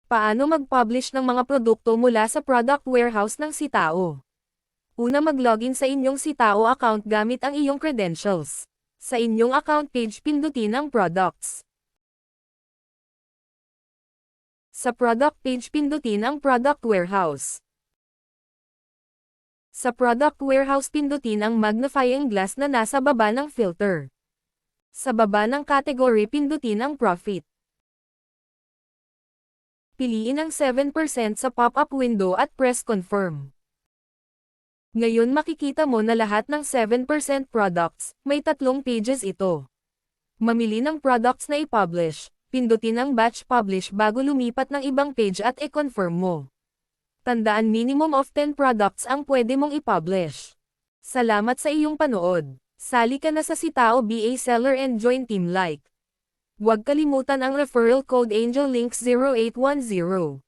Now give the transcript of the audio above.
Paano mag-publish ng mga produkto mula sa product warehouse ng Sitao? Una, mag-login sa inyong Sitao account gamit ang iyong credentials. Sa inyong account page, pindutin ang Products. Sa Product page, pindutin ang Product Warehouse. Sa Product Warehouse, pindutin ang magnifying glass na nasa baba ng filter. Sa baba ng category, pindutin ang Profit. Piliin ang 7% sa pop-up window at press Confirm. Ngayon makikita mo na lahat ng 7% products, may 3 pages ito. Mamili ng products na i-publish, pindutin ang Batch Publish bago lumipat ng ibang page at i-confirm mo. Tandaan, minimum of 10 products ang pwede mong i-publish. Salamat sa iyong panood. Sali ka na sa Sitao BA Seller and join Team Like. Huwag kalimutan ang referral code AngelLinks 0810.